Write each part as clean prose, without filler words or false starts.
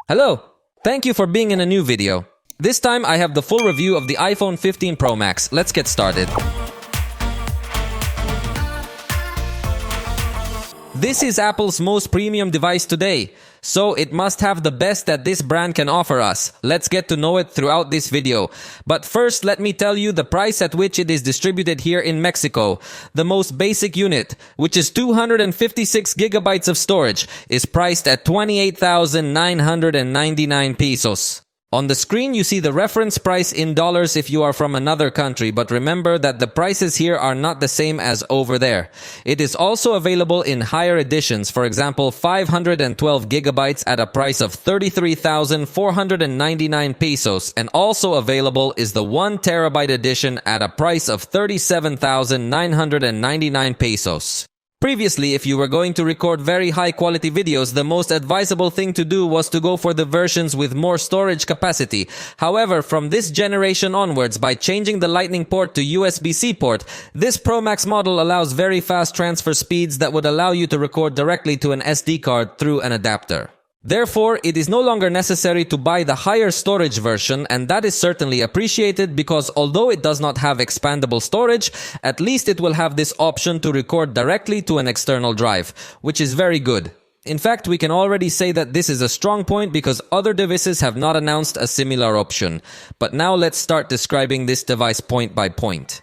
Hello! Thank you for being in a new video. This time I have the full review of the iPhone 15 Pro Max. Let's get started. This is Apple's most premium device today, so it must have the best that this brand can offer us. Let's get to know it throughout this video. But first, let me tell you the price at which it is distributed here in Mexico. The most basic unit, which is 256 gigabytes of storage, is priced at 28,999 pesos. On the screen, you see the reference price in dollars if you are from another country, but remember that the prices here are not the same as over there. It is also available in higher editions, for example, 512 gigabytes at a price of 33,499 pesos, and also available is the 1 terabyte edition at a price of 37,999 pesos. Previously, if you were going to record very high-quality videos, the most advisable thing to do was to go for the versions with more storage capacity. However, from this generation onwards, by changing the Lightning port to USB-C port, this Pro Max model allows very fast transfer speeds that would allow you to record directly to an SD card through an adapter. Therefore, it is no longer necessary to buy the higher storage version, and that is certainly appreciated because although it does not have expandable storage, at least it will have this option to record directly to an external drive, which is very good. In fact, we can already say that this is a strong point because other devices have not announced a similar option. But now let's start describing this device point by point.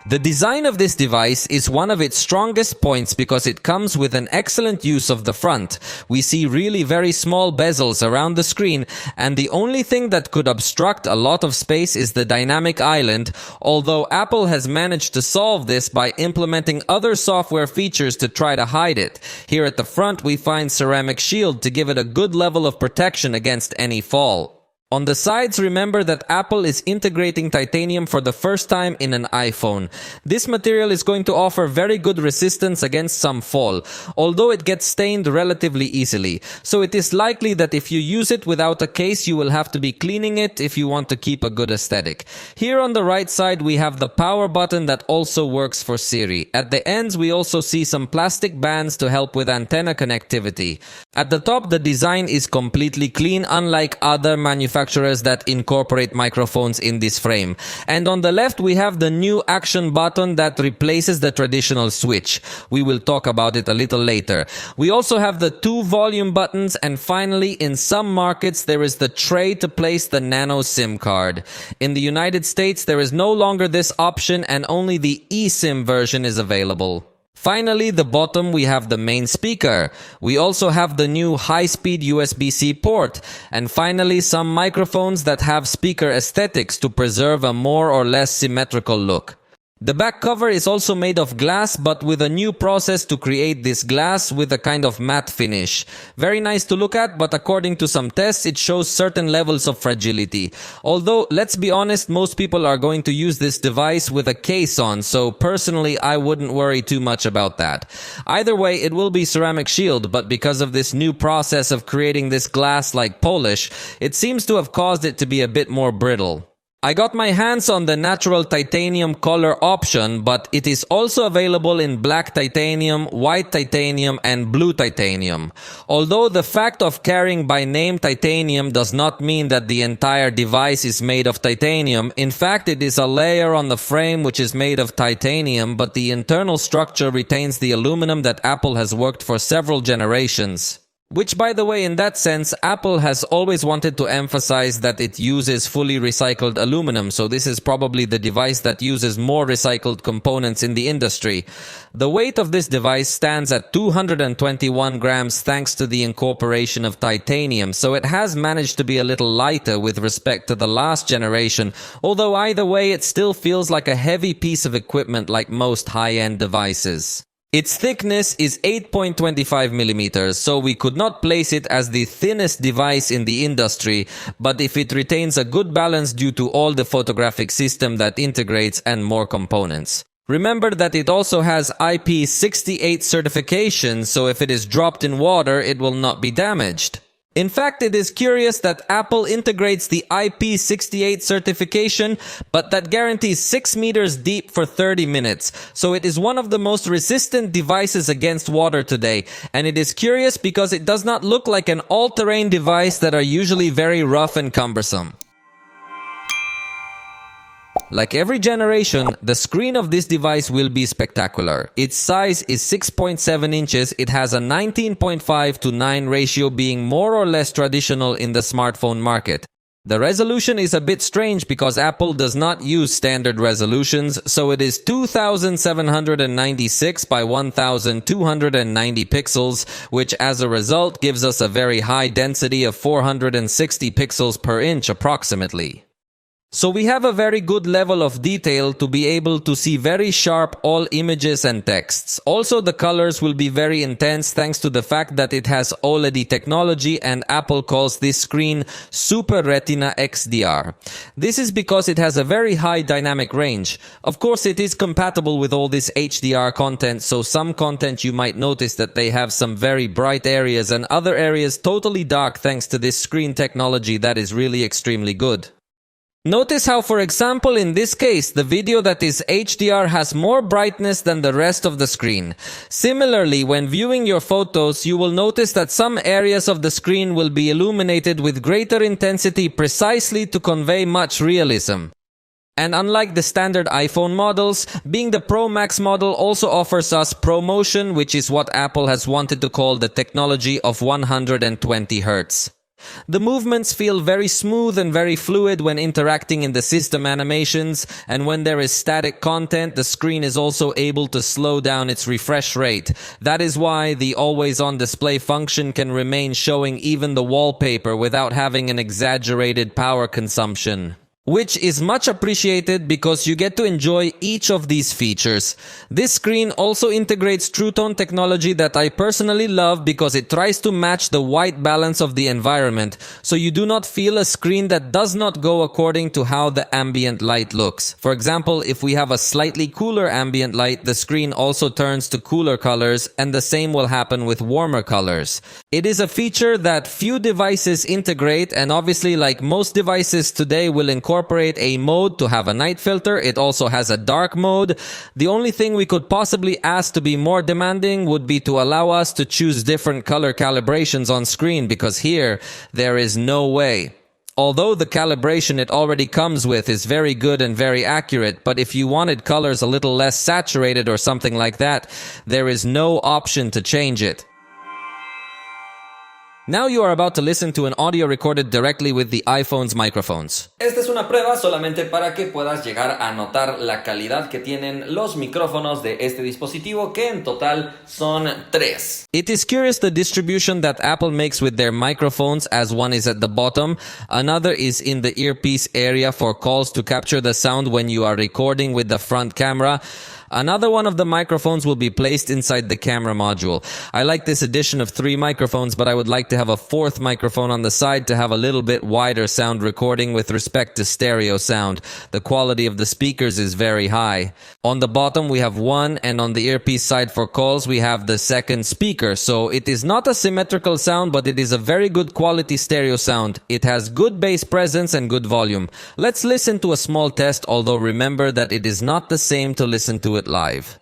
The design of this device is one of its strongest points because it comes with an excellent use of the front. We see really very small bezels around the screen, and the only thing that could obstruct a lot of space is the dynamic island, although Apple has managed to solve this by implementing other software features to try to hide it. Here at the front we find ceramic shield to give it a good level of protection against any fall. On the sides, remember that Apple is integrating titanium for the first time in an iPhone. This material is going to offer very good resistance against some fall, although it gets stained relatively easily. So it is likely that if you use it without a case, you will have to be cleaning it if you want to keep a good aesthetic. Here on the right side, we have the power button that also works for Siri. At the ends, we also see some plastic bands to help with antenna connectivity. At the top, the design is completely clean, unlike other manufacturers that incorporate microphones in this frame. And on the left we have the new action button that replaces the traditional switch. We will talk about it a little later. We also have the 2 volume buttons, and finally in some markets there is the tray to place the nano SIM card. In the United States there is no longer this option and only the eSIM version is available. Finally, the bottom we have the main speaker. We also have the new high-speed USB-C port. And finally, some microphones that have speaker aesthetics to preserve a more or less symmetrical look. The back cover is also made of glass, but with a new process to create this glass with a kind of matte finish. Very nice to look at, but according to some tests, it shows certain levels of fragility. Although, let's be honest, most people are going to use this device with a case on, so personally, I wouldn't worry too much about that. Either way, it will be ceramic shield, but because of this new process of creating this glass-like polish, it seems to have caused it to be a bit more brittle. I got my hands on the natural titanium color option, but it is also available in black titanium, white titanium, and blue titanium. Although the fact of carrying by name titanium does not mean that the entire device is made of titanium. In fact, it is a layer on the frame which is made of titanium, but the internal structure retains the aluminum that Apple has worked for several generations. Which, by the way, in that sense, Apple has always wanted to emphasize that it uses fully recycled aluminum, so this is probably the device that uses more recycled components in the industry. The weight of this device stands at 221 grams thanks to the incorporation of titanium, so it has managed to be a little lighter with respect to the last generation, although either way it still feels like a heavy piece of equipment like most high-end devices. Its thickness is 8.25 millimeters, so we could not place it as the thinnest device in the industry, but if it retains a good balance due to all the photographic system that integrates and more components. Remember that it also has IP68 certification, so if it is dropped in water, it will not be damaged. In fact, it is curious that Apple integrates the IP68 certification, but that guarantees 6 meters deep for 30 minutes. So it is one of the most resistant devices against water today. And it is curious because it does not look like an all-terrain device that are usually very rough and cumbersome. Like every generation, the screen of this device will be spectacular. Its size is 6.7 inches. It has a 19.5 to 9 ratio, being more or less traditional in the smartphone market. The resolution is a bit strange because Apple does not use standard resolutions, so it is 2796 by 1290 pixels, which as a result gives us a very high density of 460 pixels per inch approximately. So we have a very good level of detail to be able to see very sharp all images and texts. Also, the colors will be very intense thanks to the fact that it has OLED technology, and Apple calls this screen Super Retina XDR. This is because it has a very high dynamic range. Of course, it is compatible with all this HDR content, so some content you might notice that they have some very bright areas and other areas totally dark thanks to this screen technology that is really extremely good. Notice how, for example, in this case, the video that is HDR has more brightness than the rest of the screen. Similarly, when viewing your photos, you will notice that some areas of the screen will be illuminated with greater intensity precisely to convey much realism. And unlike the standard iPhone models, being the Pro Max model also offers us ProMotion, which is what Apple has wanted to call the technology of 120 Hz. The movements feel very smooth and very fluid when interacting in the system animations, and when there is static content, the screen is also able to slow down its refresh rate. That is why the always-on display function can remain showing even the wallpaper without having an exaggerated power consumption, which is much appreciated because you get to enjoy each of these features. This screen also integrates True Tone technology that I personally love because it tries to match the white balance of the environment, so you do not feel a screen that does not go according to how the ambient light looks. For example, if we have a slightly cooler ambient light, the screen also turns to cooler colors, and the same will happen with warmer colors. It is a feature that few devices integrate, and obviously, like most devices today, will incorporate a mode to have a night filter. It also has a dark mode. The only thing we could possibly ask to be more demanding would be to allow us to choose different color calibrations on screen, because here there is no way. Although the calibration it already comes with is very good and very accurate, but if you wanted colors a little less saturated or something like that, there is no option to change it. Now you are about to listen to an audio recorded directly with the iPhone's microphones. Esta es una prueba solamente para que puedas llegar a notar la calidad que tienen los micrófonos de este dispositivo, que en total son 3. It is curious the distribution that Apple makes with their microphones, as one is at the bottom, another is in the earpiece area for calls to capture the sound when you are recording with the front camera. Another one of the microphones will be placed inside the camera module. I like this addition of 3 microphones, but I would like to have a 4th microphone on the side to have a little bit wider sound recording with respect to stereo sound. The quality of the speakers is very high. On the bottom we have 1, and on the earpiece side for calls we have the 2nd speaker. So it is not a symmetrical sound, but it is a very good quality stereo sound. It has good bass presence and good volume. Let's listen to a small test, although remember that it is not the same to listen to it live.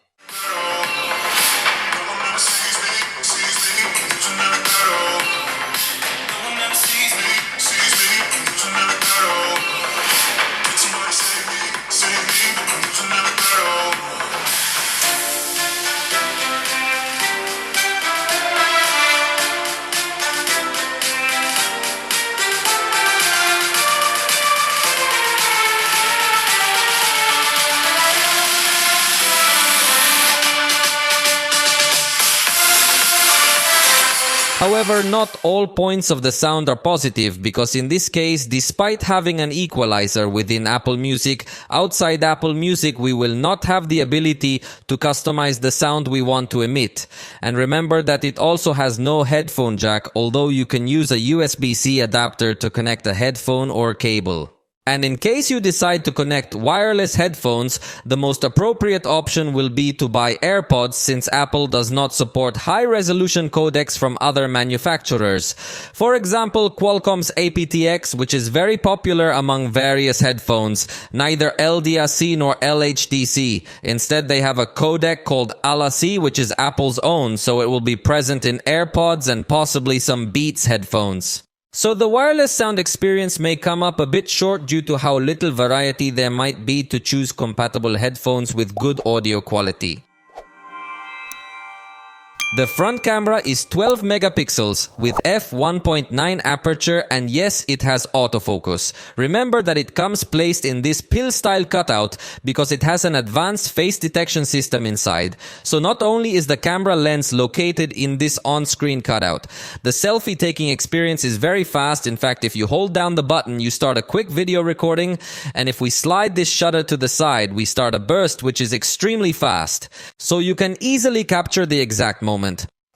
However, not all points of the sound are positive, because in this case, despite having an equalizer within Apple Music, outside Apple Music we will not have the ability to customize the sound we want to emit. And remember that it also has no headphone jack, although you can use a USB-C adapter to connect a headphone or cable. And in case you decide to connect wireless headphones, the most appropriate option will be to buy AirPods since Apple does not support high-resolution codecs from other manufacturers. For example, Qualcomm's aptX, which is very popular among various headphones, neither LDAC nor LHDC. Instead, they have a codec called ALAC, which is Apple's own, so it will be present in AirPods and possibly some Beats headphones. So the wireless sound experience may come up a bit short due to how little variety there might be to choose compatible headphones with good audio quality. The front camera is 12 megapixels with f1.9 aperture, and yes, it has autofocus. Remember that it comes placed in this pill-style cutout because it has an advanced face detection system inside. So not only is the camera lens located in this on-screen cutout, the selfie taking experience is very fast. In fact, if you hold down the button, you start a quick video recording, and if we slide this shutter to the side, we start a burst which is extremely fast. So you can easily capture the exact moment.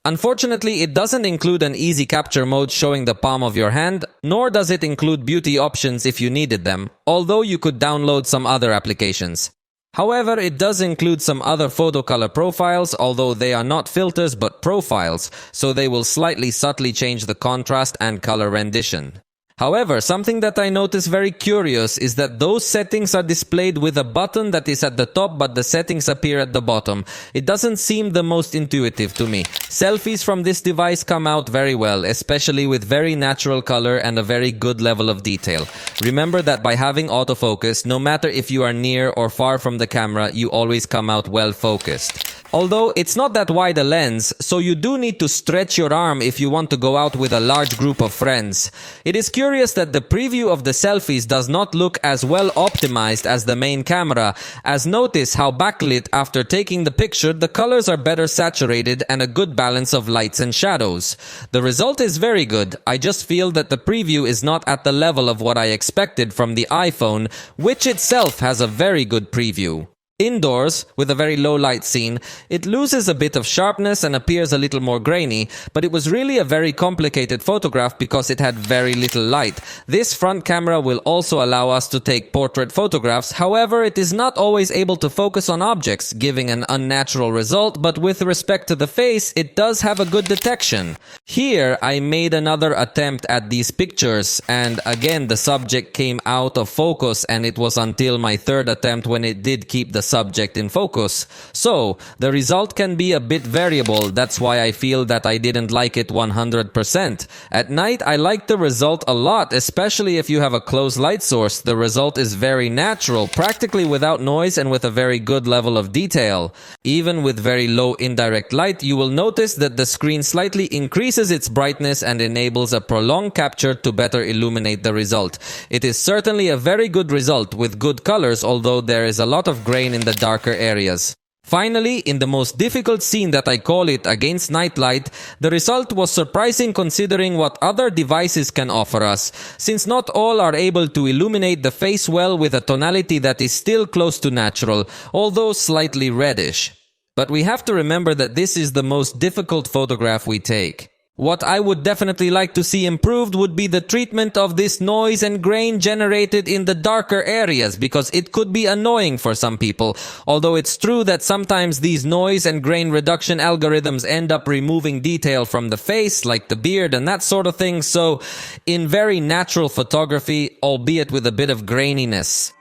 Unfortunately, it doesn't include an easy capture mode showing the palm of your hand, nor does it include beauty options if you needed them, although you could download some other applications. However, it does include some other photo color profiles, although they are not filters but profiles, so they will slightly subtly change the contrast and color rendition. However, something that I notice very curious is that those settings are displayed with a button that is at the top but the settings appear at the bottom. It doesn't seem the most intuitive to me. Selfies from this device come out very well, especially with very natural color and a very good level of detail. Remember that by having autofocus, no matter if you are near or far from the camera, you always come out well focused. Although it's not that wide a lens, so you do need to stretch your arm if you want to go out with a large group of friends. It is curious that the preview of the selfies does not look as well optimized as the main camera, as notice how backlit after taking the picture the colors are better saturated and a good balance of lights and shadows. The result is very good. I just feel that the preview is not at the level of what I expected from the iPhone, which itself has a very good preview. Indoors, with a very low light scene, it loses a bit of sharpness and appears a little more grainy, but it was really a very complicated photograph because it had very little light. This front camera will also allow us to take portrait photographs, however it is not always able to focus on objects, giving an unnatural result, but with respect to the face, it does have a good detection. Here, I made another attempt at these pictures, and again the subject came out of focus, and it was until my third attempt when it did keep the subject in focus. So, the result can be a bit variable. That's why I feel that I didn't like it 100%. At night, I like the result a lot, especially if you have a close light source. The result is very natural, practically without noise and with a very good level of detail. Even with very low indirect light, you will notice that the screen slightly increases its brightness and enables a prolonged capture to better illuminate the result. It is certainly a very good result with good colors, although there is a lot of grain in the darker areas. Finally, in the most difficult scene that I call it against night light, the result was surprising considering what other devices can offer us, since not all are able to illuminate the face well with a tonality that is still close to natural, although slightly reddish. But we have to remember that this is the most difficult photograph we take. What I would definitely like to see improved would be the treatment of this noise and grain generated in the darker areas, because it could be annoying for some people. Although it's true that sometimes these noise and grain reduction algorithms end up removing detail from the face, like the beard and that sort of thing, so in very natural photography, albeit with a bit of graininess.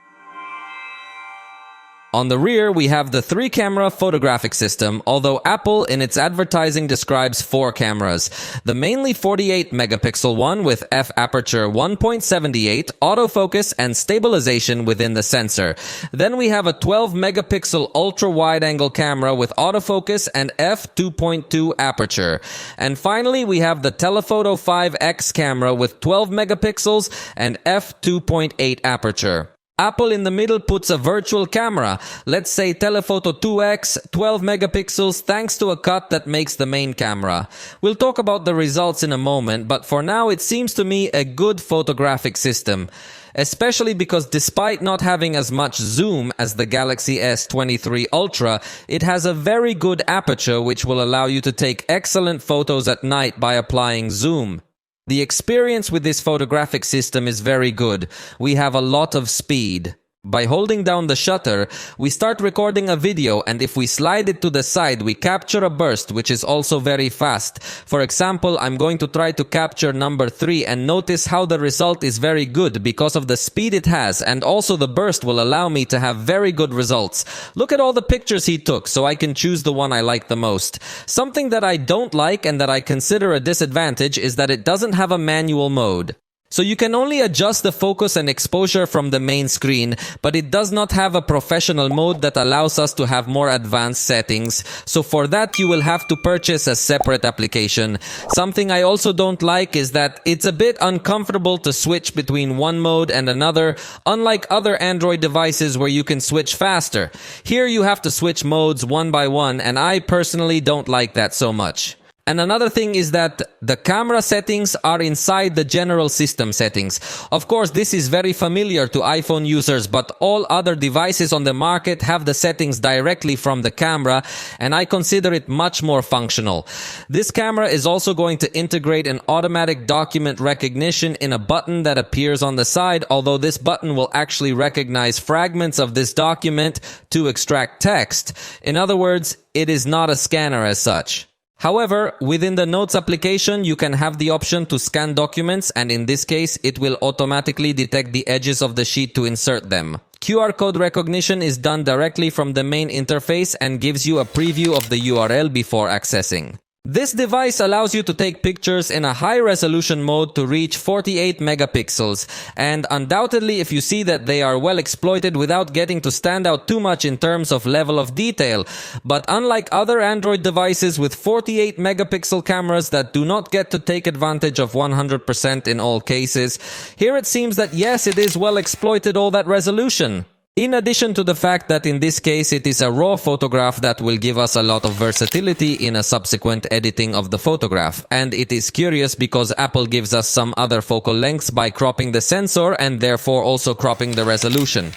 On the rear, we have the 3-camera photographic system, although Apple in its advertising describes 4 cameras. The mainly 48 megapixel one with f-aperture 1.78, autofocus and stabilization within the sensor. Then we have a 12 megapixel ultra-wide-angle camera with autofocus and f2.2 aperture. And finally, we have the Telephoto 5X camera with 12 megapixels and f2.8 aperture. Apple in the middle puts a virtual camera, let's say Telephoto 2X, 12 megapixels, thanks to a cut that makes the main camera. We'll talk about the results in a moment, but for now it seems to me a good photographic system. Especially because despite not having as much zoom as the Galaxy S23 Ultra, it has a very good aperture which will allow you to take excellent photos at night by applying zoom. The experience with this photographic system is very good. We have a lot of speed. By holding down the shutter, we start recording a video, and if we slide it to the side, we capture a burst, which is also very fast. For example, I'm going to try to capture number 3, and notice how the result is very good because of the speed it has, and also the burst will allow me to have very good results. Look at all the pictures he took, so I can choose the one I like the most. Something that I don't like and that I consider a disadvantage is that it doesn't have a manual mode. So you can only adjust the focus and exposure from the main screen, but it does not have a professional mode that allows us to have more advanced settings. So for that, you will have to purchase a separate application. Something I also don't like is that it's a bit uncomfortable to switch between one mode and another, unlike other Android devices where you can switch faster. Here you have to switch modes one by one, and I personally don't like that so much. And another thing is that the camera settings are inside the general system settings. Of course, this is very familiar to iPhone users, but all other devices on the market have the settings directly from the camera, and I consider it much more functional. This camera is also going to integrate an automatic document recognition in a button that appears on the side, although this button will actually recognize fragments of this document to extract text. In other words, it is not a scanner as such. However, within the Notes application, you can have the option to scan documents, and in this case, it will automatically detect the edges of the sheet to insert them. QR code recognition is done directly from the main interface and gives you a preview of the URL before accessing. This device allows you to take pictures in a high-resolution mode to reach 48 megapixels, and undoubtedly if you see that they are well exploited without getting to stand out too much in terms of level of detail. But unlike other Android devices with 48 megapixel cameras that do not get to take advantage of 100% in all cases, here it seems that yes, it is well exploited all that resolution. In addition to the fact that in this case it is a raw photograph that will give us a lot of versatility in a subsequent editing of the photograph. And it is curious because Apple gives us some other focal lengths by cropping the sensor and therefore also cropping the resolution.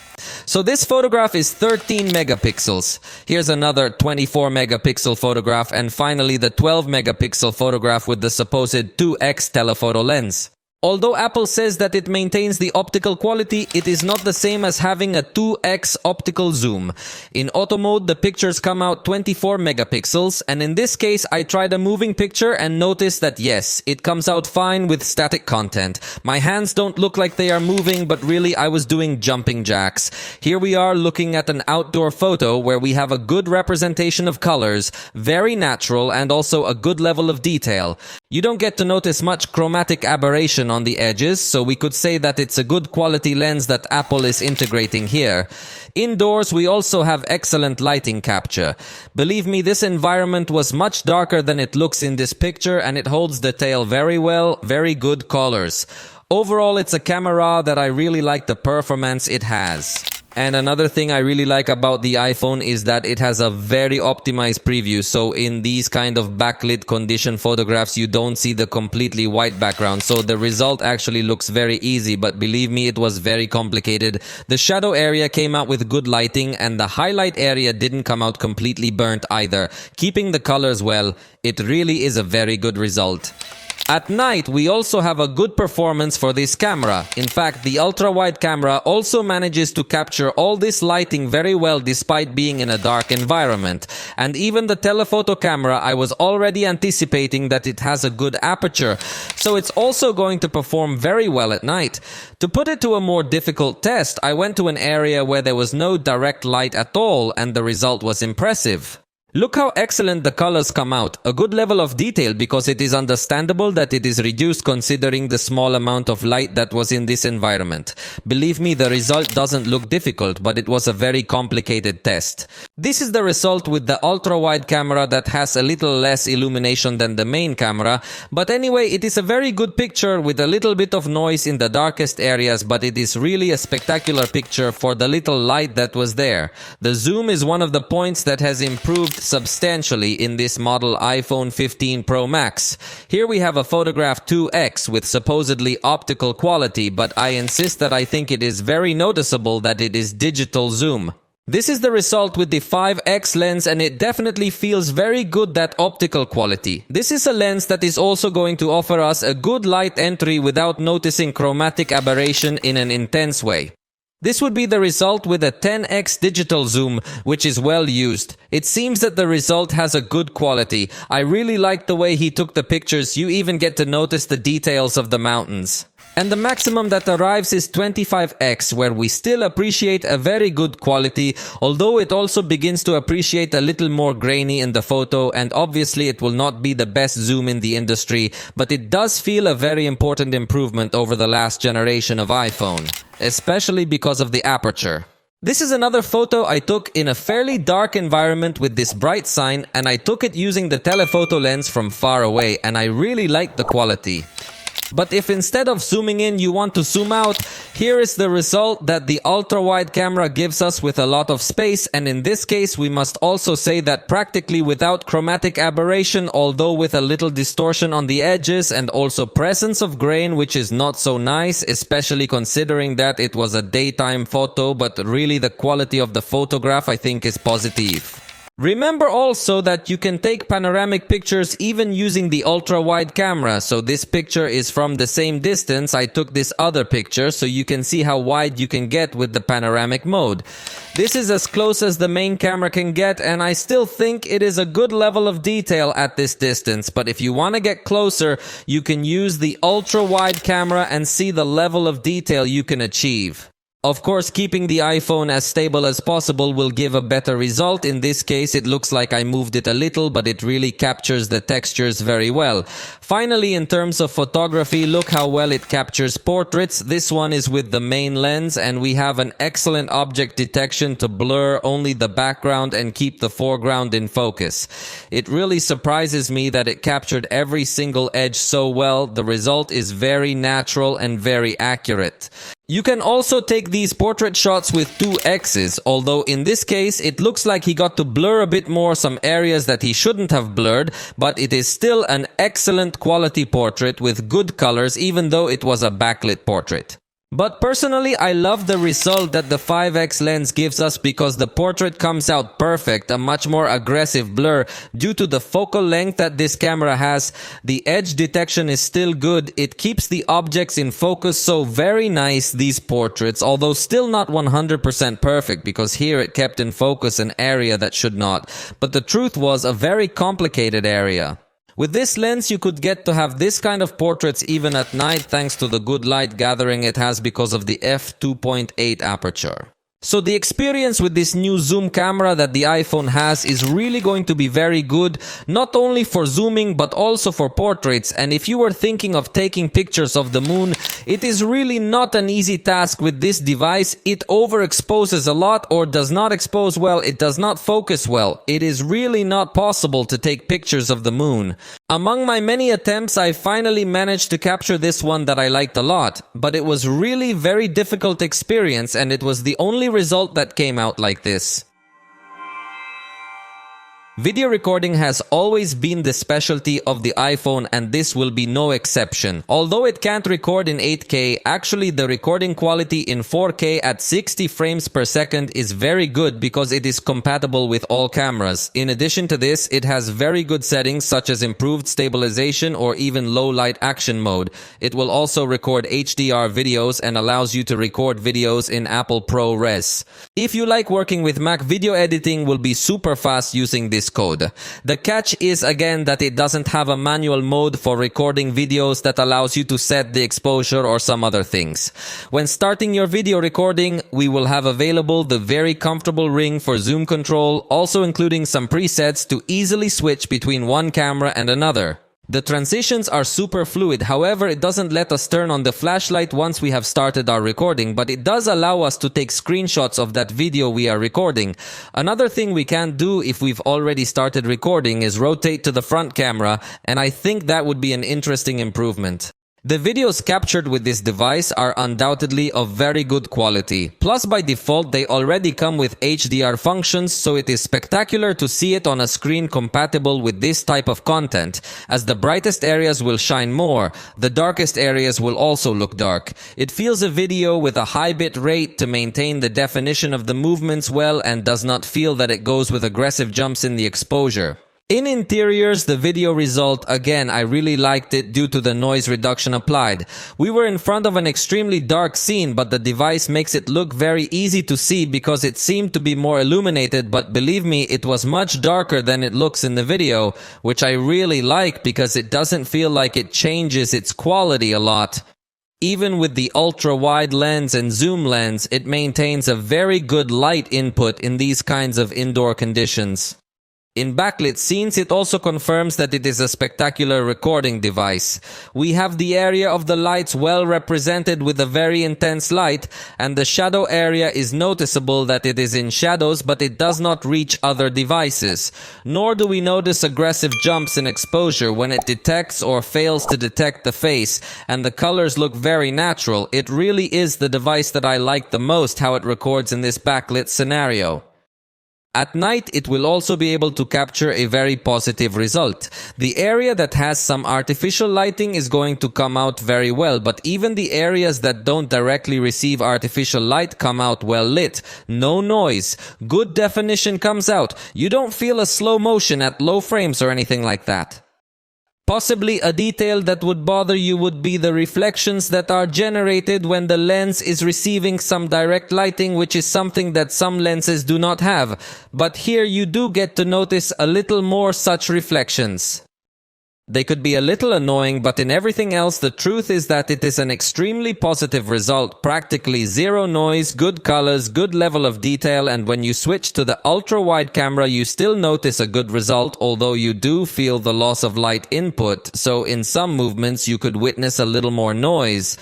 So this photograph is 13 megapixels. Here's another 24 megapixel photograph, and finally the 12 megapixel photograph with the supposed 2x telephoto lens. Although Apple says that it maintains the optical quality, it is not the same as having a 2x optical zoom. In auto mode, the pictures come out 24 megapixels, and in this case, I tried a moving picture and noticed that yes, it comes out fine with static content. My hands don't look like they are moving, but really I was doing jumping jacks. Here we are looking at an outdoor photo where we have a good representation of colors, very natural, and also a good level of detail. You don't get to notice much chromatic aberration on the edges, so we could say that it's a good quality lens that Apple is integrating here. Indoors, we also have excellent lighting capture. Believe me, this environment was much darker than it looks in this picture, and it holds detail very well, very good colors. Overall, it's a camera that I really like the performance it has. And another thing I really like about the iPhone is that it has a very optimized preview. So in these kind of backlit condition photographs, you don't see the completely white background. So the result actually looks very easy, but believe me, it was very complicated. The shadow area came out with good lighting, and the highlight area didn't come out completely burnt either. Keeping the colors well, it really is a very good result. At night, we also have a good performance for this camera. In fact, the ultra-wide camera also manages to capture all this lighting very well despite being in a dark environment. And even the telephoto camera, I was already anticipating that it has a good aperture, so it's also going to perform very well at night. To put it to a more difficult test, I went to an area where there was no direct light at all, and the result was impressive. Look how excellent the colors come out. A good level of detail because it is understandable that it is reduced considering the small amount of light that was in this environment. Believe me, the result doesn't look difficult, but it was a very complicated test. This is the result with the ultra-wide camera that has a little less illumination than the main camera. But anyway, it is a very good picture with a little bit of noise in the darkest areas, but it is really a spectacular picture for the little light that was there. The zoom is one of the points that has improved substantially in this model iPhone 15 Pro Max. Here we have a photograph 2x with supposedly optical quality, but I insist that I think it is very noticeable that it is digital zoom. This is the result with the 5x lens, and it definitely feels very good, that optical quality. This is a lens that is also going to offer us a good light entry without noticing chromatic aberration in an intense way. This would be the result with a 10x digital zoom, which is well used. It seems that the result has a good quality. I really like the way he took the pictures. You even get to notice the details of the mountains. And the maximum that arrives is 25x, where we still appreciate a very good quality, although it also begins to appreciate a little more grainy in the photo, and obviously it will not be the best zoom in the industry, but it does feel a very important improvement over the last generation of iPhone, especially because of the aperture. This is another photo I took in a fairly dark environment with this bright sign, and I took it using the telephoto lens from far away, and I really liked the quality. But if instead of zooming in you want to zoom out, here is the result that the ultra-wide camera gives us with a lot of space, and in this case we must also say that practically without chromatic aberration, although with a little distortion on the edges and also presence of grain, which is not so nice, especially considering that it was a daytime photo, but really the quality of the photograph I think is positive. Remember also that you can take panoramic pictures even using the ultra-wide camera. So this picture is from the same distance I took this other picture, so you can see how wide you can get with the panoramic mode. This is as close as the main camera can get, and I still think it is a good level of detail at this distance. But if you want to get closer, you can use the ultra-wide camera and see the level of detail you can achieve. Of course, keeping the iPhone as stable as possible will give a better result. In this case, it looks like I moved it a little, but it really captures the textures very well. Finally, in terms of photography, look how well it captures portraits. This one is with the main lens, and we have an excellent object detection to blur only the background and keep the foreground in focus. It really surprises me that it captured every single edge so well. The result is very natural and very accurate. You can also take these portrait shots with 2x's, although in this case it looks like he got to blur a bit more some areas that he shouldn't have blurred, but it is still an excellent quality portrait with good colors, even though it was a backlit portrait. But personally, I love the result that the 5x lens gives us because the portrait comes out perfect, a much more aggressive blur. Due to the focal length that this camera has, the edge detection is still good. It keeps the objects in focus, so very nice, these portraits, although still not 100% perfect because here it kept in focus an area that should not. But the truth was a very complicated area. With this lens, you could get to have this kind of portraits even at night thanks to the good light gathering it has because of the f2.8 aperture. So the experience with this new zoom camera that the iPhone has is really going to be very good, not only for zooming but also for portraits. And if you were thinking of taking pictures of the moon, it is really not an easy task with this device. It overexposes a lot or does not expose well, it does not focus well. It is really not possible to take pictures of the moon. Among my many attempts, I finally managed to capture this one that I liked a lot, but it was really very difficult experience, and it was the only result that came out like this. Video recording has always been the specialty of the iPhone, and this will be no exception. Although it can't record in 8K, actually the recording quality in 4K at 60 frames per second is very good because it is compatible with all cameras. In addition to this, it has very good settings such as improved stabilization or even low light action mode. It will also record HDR videos and allows you to record videos in Apple ProRes. If you like working with Mac, video editing will be super fast using this code. The catch is again that it doesn't have a manual mode for recording videos that allows you to set the exposure or some other things. When starting your video recording, we will have available the very comfortable ring for zoom control, also including some presets to easily switch between one camera and another. The transitions are super fluid, however it doesn't let us turn on the flashlight once we have started our recording, but it does allow us to take screenshots of that video we are recording. Another thing we can't do if we've already started recording is rotate to the front camera, and I think that would be an interesting improvement. The videos captured with this device are undoubtedly of very good quality. Plus, by default, they already come with HDR functions, so it is spectacular to see it on a screen compatible with this type of content, as the brightest areas will shine more, the darkest areas will also look dark. It feels a video with a high bit rate to maintain the definition of the movements well and does not feel that it goes with aggressive jumps in the exposure. In interiors, the video result, again, I really liked it due to the noise reduction applied. We were in front of an extremely dark scene, but the device makes it look very easy to see because it seemed to be more illuminated, but believe me, it was much darker than it looks in the video, which I really like because it doesn't feel like it changes its quality a lot. Even with the ultra-wide lens and zoom lens, it maintains a very good light input in these kinds of indoor conditions. In backlit scenes, it also confirms that it is a spectacular recording device. We have the area of the lights well represented with a very intense light, and the shadow area is noticeable that it is in shadows, but it does not reach other devices. Nor do we notice aggressive jumps in exposure when it detects or fails to detect the face, and the colors look very natural. It really is the device that I like the most, how it records in this backlit scenario. At night, it will also be able to capture a very positive result. The area that has some artificial lighting is going to come out very well, but even the areas that don't directly receive artificial light come out well lit. No noise. Good definition comes out. You don't feel a slow motion at low frames or anything like that. Possibly a detail that would bother you would be the reflections that are generated when the lens is receiving some direct lighting, which is something that some lenses do not have. But here you do get to notice a little more such reflections. They could be a little annoying, but in everything else, the truth is that it is an extremely positive result. Practically zero noise, good colors, good level of detail, and when you switch to the ultra-wide camera, you still notice a good result, although you do feel the loss of light input, so in some movements you could witness a little more noise.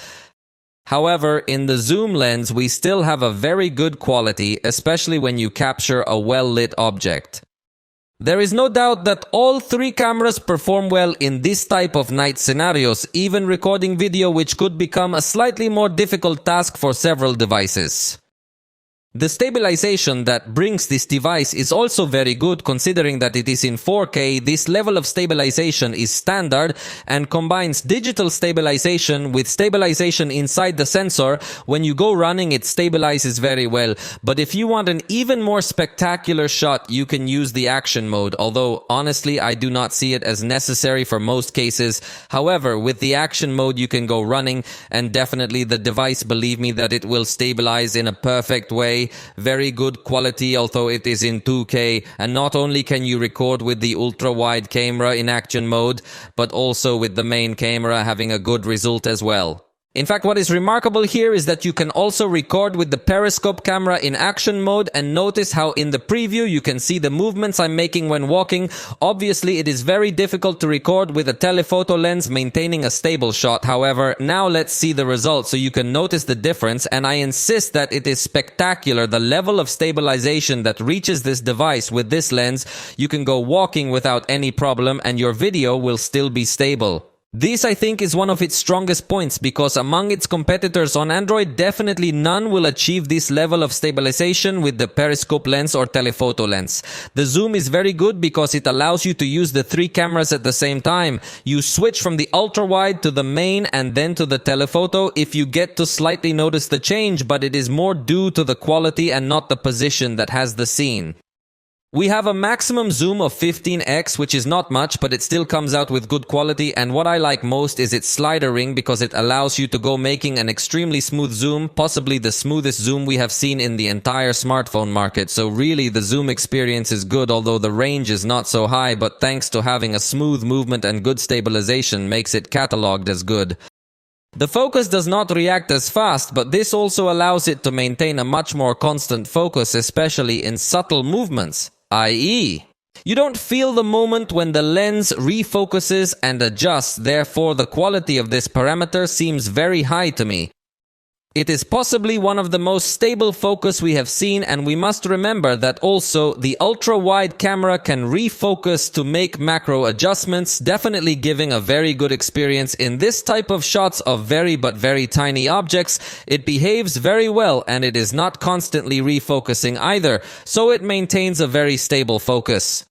However, in the zoom lens, we still have a very good quality, especially when you capture a well-lit object. There is no doubt that all three cameras perform well in this type of night scenarios, even recording video, which could become a slightly more difficult task for several devices. The stabilization that brings this device is also very good, considering that it is in 4K. This level of stabilization is standard and combines digital stabilization with stabilization inside the sensor. When you go running, it stabilizes very well. But if you want an even more spectacular shot, you can use the action mode, although honestly I do not see it as necessary for most cases. However, with the action mode you can go running, and definitely the device, believe me, that it will stabilize in a perfect way. Very good quality, although it is in 2K, and not only can you record with the ultra-wide camera in action mode, but also with the main camera having a good result as well. In fact, what is remarkable here is that you can also record with the periscope camera in action mode, and notice how in the preview you can see the movements I'm making when walking. Obviously, it is very difficult to record with a telephoto lens maintaining a stable shot. However, now let's see the results so you can notice the difference, and I insist that it is spectacular. The level of stabilization that reaches this device with this lens, you can go walking without any problem and your video will still be stable. This, I think, is one of its strongest points, because among its competitors on Android, definitely none will achieve this level of stabilization with the periscope lens or telephoto lens. The zoom is very good because it allows you to use the three cameras at the same time. You switch from the ultra-wide to the main and then to the telephoto if you get to slightly notice the change, but it is more due to the quality and not the position that has the scene. We have a maximum zoom of 15x, which is not much, but it still comes out with good quality, and what I like most is its slider ring, because it allows you to go making an extremely smooth zoom, possibly the smoothest zoom we have seen in the entire smartphone market. So really the zoom experience is good, although the range is not so high, but thanks to having a smooth movement and good stabilization makes it catalogued as good. The focus does not react as fast, but this also allows it to maintain a much more constant focus, especially in subtle movements. I.e., you don't feel the moment when the lens refocuses and adjusts, therefore the quality of this parameter seems very high to me. It is possibly one of the most stable focus we have seen, and we must remember that also the ultra-wide camera can refocus to make macro adjustments, definitely giving a very good experience in this type of shots of very but very tiny objects. It behaves very well and it is not constantly refocusing either, so it maintains a very stable focus.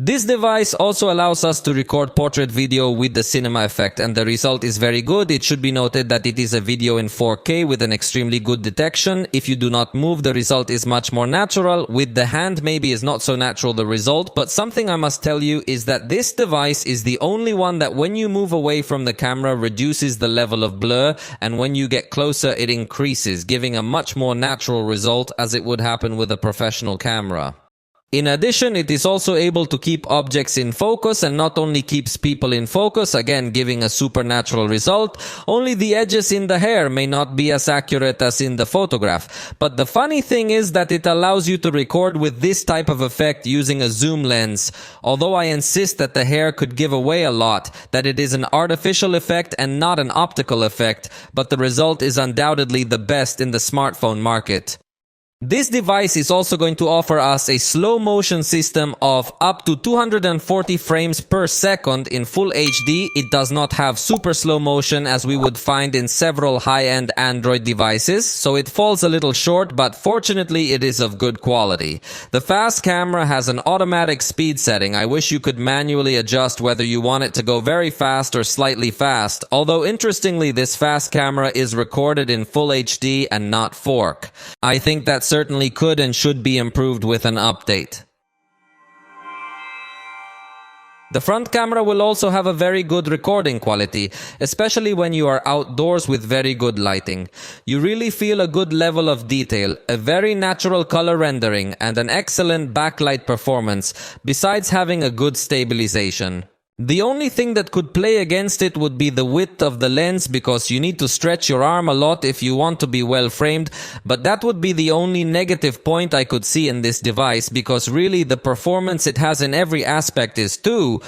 This device also allows us to record portrait video with the cinema effect, and the result is very good. It should be noted that it is a video in 4K with an extremely good detection. If you do not move, the result is much more natural. With the hand, maybe is not so natural the result, but something I must tell you is that this device is the only one that when you move away from the camera reduces the level of blur, and when you get closer it increases, giving a much more natural result as it would happen with a professional camera. In addition, it is also able to keep objects in focus, and not only keeps people in focus, again giving a supernatural result, only the edges in the hair may not be as accurate as in the photograph. But the funny thing is that it allows you to record with this type of effect using a zoom lens. Although I insist that the hair could give away a lot, that it is an artificial effect and not an optical effect, but the result is undoubtedly the best in the smartphone market. This device is also going to offer us a slow motion system of up to 240 frames per second in full HD. It does not have super slow motion as we would find in several high-end Android devices, so it falls a little short, but fortunately it is of good quality. The fast camera has an automatic speed setting. I wish you could manually adjust whether you want it to go very fast or slightly fast, although interestingly this fast camera is recorded in full HD and not 4K. I think that certainly could and should be improved with an update. The front camera will also have a very good recording quality, especially when you are outdoors with very good lighting. You really feel a good level of detail, a very natural color rendering, and an excellent backlight performance, besides having a good stabilization. The only thing that could play against it would be the width of the lens, because you need to stretch your arm a lot if you want to be well framed, but that would be the only negative point I could see in this device, because really the performance it has in every aspect is too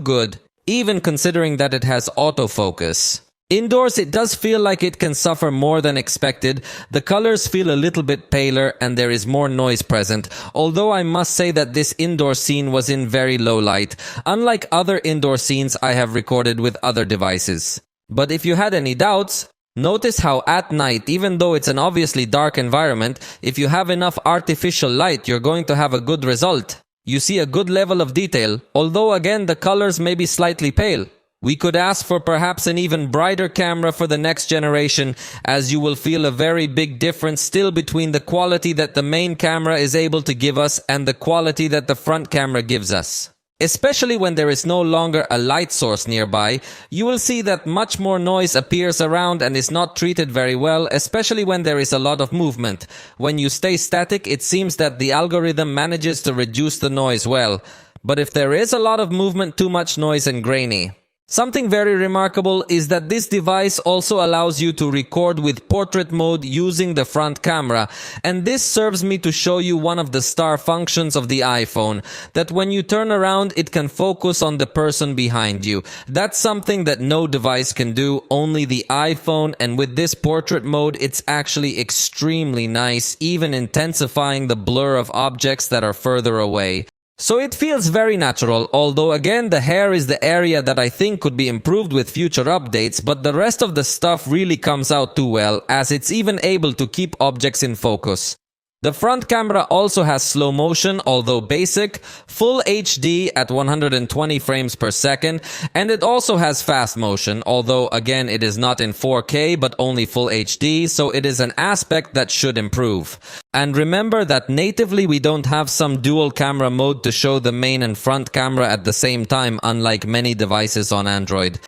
good, even considering that it has autofocus. Indoors, it does feel like it can suffer more than expected. The colors feel a little bit paler and there is more noise present, although I must say that this indoor scene was in very low light, unlike other indoor scenes I have recorded with other devices. But if you had any doubts, notice how at night, even though it's an obviously dark environment, if you have enough artificial light, you're going to have a good result. You see a good level of detail, although again the colors may be slightly pale. We could ask for perhaps an even brighter camera for the next generation, as you will feel a very big difference still between the quality that the main camera is able to give us and the quality that the front camera gives us. Especially when there is no longer a light source nearby, you will see that much more noise appears around and is not treated very well, especially when there is a lot of movement. When you stay static, it seems that the algorithm manages to reduce the noise well. But if there is a lot of movement, too much noise and grainy. Something very remarkable is that this device also allows you to record with portrait mode using the front camera, and this serves me to show you one of the star functions of the iPhone, that when you turn around it can focus on the person behind you. That's something that no device can do, only the iPhone, and with this portrait mode it's actually extremely nice, even intensifying the blur of objects that are further away. So it feels very natural, although again the hair is the area that I think could be improved with future updates, but the rest of the stuff really comes out too well, as it's even able to keep objects in focus. The front camera also has slow motion, although basic, full HD at 120 frames per second, and it also has fast motion, although again it is not in 4K but only full HD, so it is an aspect that should improve. And remember that natively we don't have some dual camera mode to show the main and front camera at the same time, unlike many devices on Android.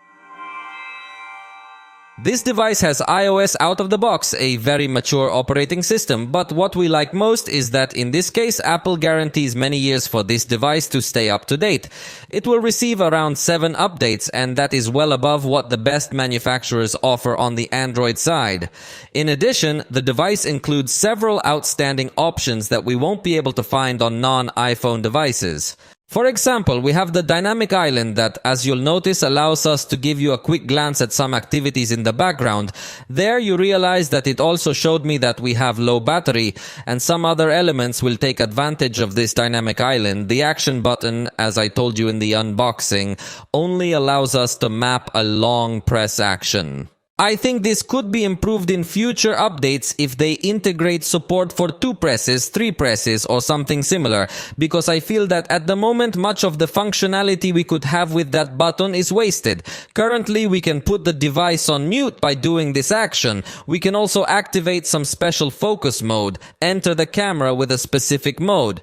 This device has iOS out of the box, a very mature operating system, but what we like most is that in this case Apple guarantees many years for this device to stay up to date. It will receive around 7 updates, and that is well above what the best manufacturers offer on the Android side. In addition, the device includes several outstanding options that we won't be able to find on non-iPhone devices. For example, we have the dynamic island that, as you'll notice, allows us to give you a quick glance at some activities in the background. There you realize that it also showed me that we have low battery, and some other elements will take advantage of this dynamic island. The action button, as I told you in the unboxing, only allows us to map a long press action. I think this could be improved in future updates if they integrate support for 2 presses, 3 presses, or something similar, because I feel that at the moment much of the functionality we could have with that button is wasted. Currently we can put the device on mute by doing this action. We can also activate some special focus mode, enter the camera with a specific mode.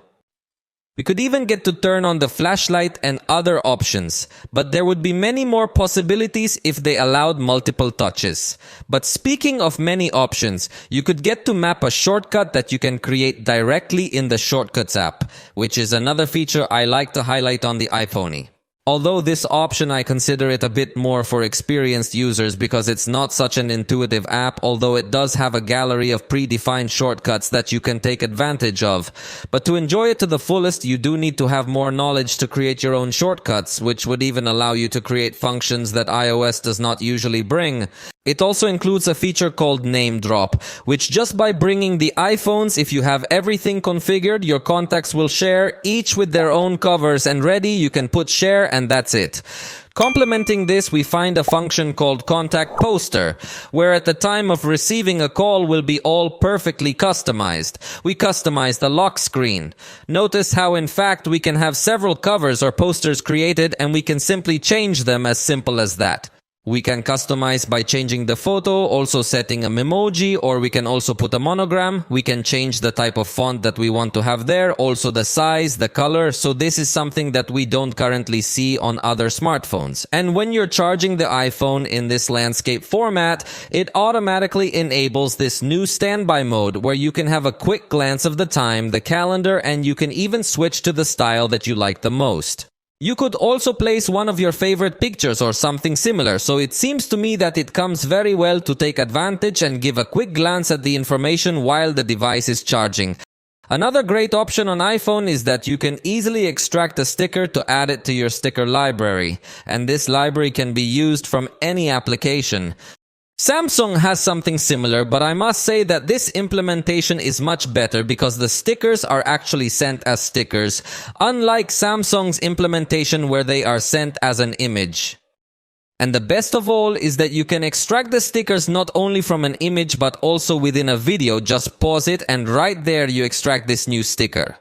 We could even get to turn on the flashlight and other options, but there would be many more possibilities if they allowed multiple touches. But speaking of many options, you could get to map a shortcut that you can create directly in the Shortcuts app, which is another feature I like to highlight on the iPhone. Although this option I consider it a bit more for experienced users because it's not such an intuitive app, although it does have a gallery of predefined shortcuts that you can take advantage of. But to enjoy it to the fullest, you do need to have more knowledge to create your own shortcuts, which would even allow you to create functions that iOS does not usually bring. It also includes a feature called Name Drop, which just by bringing the iPhones, if you have everything configured, your contacts will share, each with their own covers, and ready, you can put share and that's it. Complementing this, we find a function called Contact Poster, where at the time of receiving a call will be all perfectly customized. We customize the lock screen. Notice how in fact we can have several covers or posters created and we can simply change them as simple as that. We can customize by changing the photo, also setting a memoji, or we can also put a monogram. We can change the type of font that we want to have there, also the size, the color. So this is something that we don't currently see on other smartphones. And when you're charging the iPhone in this landscape format, it automatically enables this new standby mode where you can have a quick glance of the time, the calendar, and you can even switch to the style that you like the most. You could also place one of your favorite pictures or something similar, so it seems to me that it comes very well to take advantage and give a quick glance at the information while the device is charging. Another great option on iPhone is that you can easily extract a sticker to add it to your sticker library, and this library can be used from any application. Samsung has something similar, but I must say that this implementation is much better because the stickers are actually sent as stickers, unlike Samsung's implementation where they are sent as an image. And the best of all is that you can extract the stickers not only from an image but also within a video. Just pause it and right there you extract this new sticker.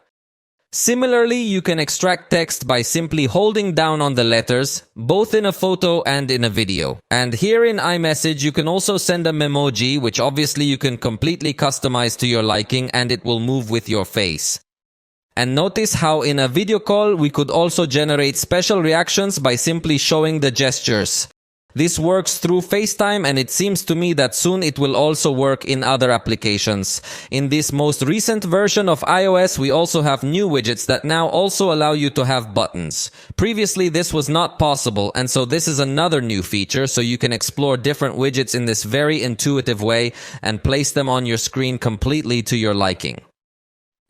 Similarly, you can extract text by simply holding down on the letters, both in a photo and in a video. And here in iMessage, you can also send a memoji, which obviously you can completely customize to your liking and it will move with your face. And notice how in a video call, we could also generate special reactions by simply showing the gestures. This works through FaceTime and it seems to me that soon it will also work in other applications. In this most recent version of iOS, we also have new widgets that now also allow you to have buttons. Previously, this was not possible, and so this is another new feature, so you can explore different widgets in this very intuitive way and place them on your screen completely to your liking.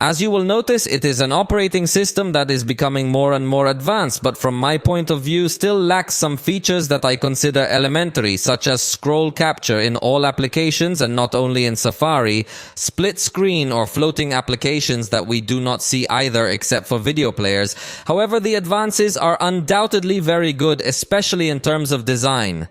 As you will notice, it is an operating system that is becoming more and more advanced, but from my point of view still lacks some features that I consider elementary, such as scroll capture in all applications and not only in Safari, split screen or floating applications that we do not see either except for video players. However, the advances are undoubtedly very good, especially in terms of design.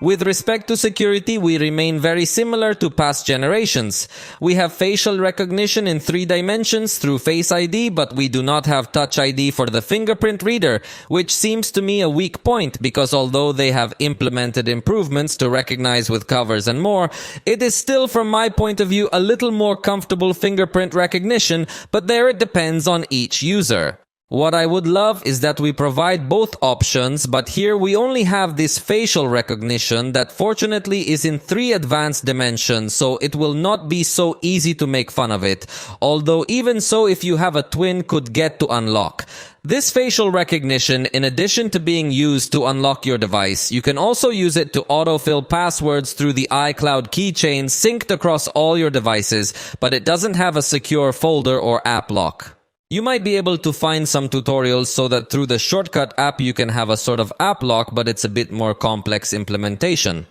With respect to security, we remain very similar to past generations. We have facial recognition in 3 dimensions through Face ID, but we do not have Touch ID for the fingerprint reader, which seems to me a weak point because although they have implemented improvements to recognize with covers and more, it is still from my point of view a little more comfortable fingerprint recognition, but there it depends on each user. What I would love is that we provide both options, but here we only have this facial recognition that fortunately is in 3 advanced dimensions, so it will not be so easy to make fun of it. Although even so, if you have a twin, could get to unlock. This facial recognition, in addition to being used to unlock your device, you can also use it to autofill passwords through the iCloud keychain synced across all your devices, but it doesn't have a secure folder or app lock. You might be able to find some tutorials so that through the shortcut app you can have a sort of app lock, but it's a bit more complex implementation.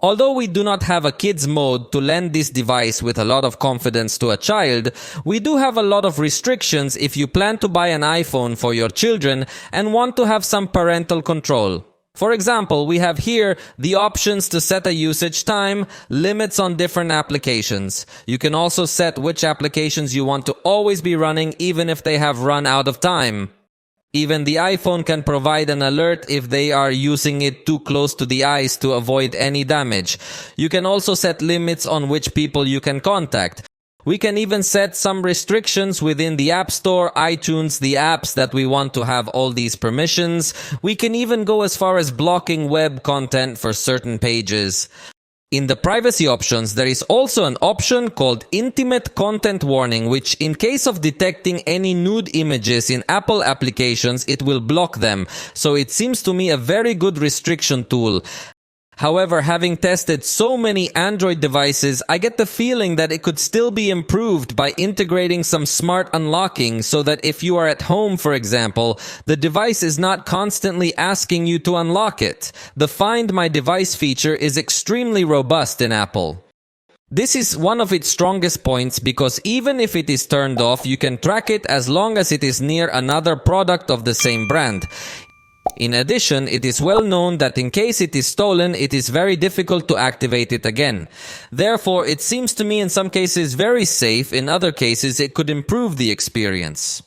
Although we do not have a kids mode to lend this device with a lot of confidence to a child, we do have a lot of restrictions if you plan to buy an iPhone for your children and want to have some parental control. For example, we have here the options to set a usage time, limits on different applications. You can also set which applications you want to always be running even if they have run out of time. Even the iPhone can provide an alert if they are using it too close to the eyes to avoid any damage. You can also set limits on which people you can contact. We can even set some restrictions within the App Store, iTunes, the apps that we want to have all these permissions. We can even go as far as blocking web content for certain pages. In the privacy options, there is also an option called Intimate Content Warning, which in case of detecting any nude images in Apple applications, it will block them. So it seems to me a very good restriction tool. However, having tested so many Android devices, I get the feeling that it could still be improved by integrating some smart unlocking so that if you are at home, for example, the device is not constantly asking you to unlock it. The Find My Device feature is extremely robust in Apple. This is one of its strongest points because even if it is turned off, you can track it as long as it is near another product of the same brand. In addition, it is well known that in case it is stolen, it is very difficult to activate it again. Therefore, it seems to me in some cases very safe, in other cases it could improve the experience.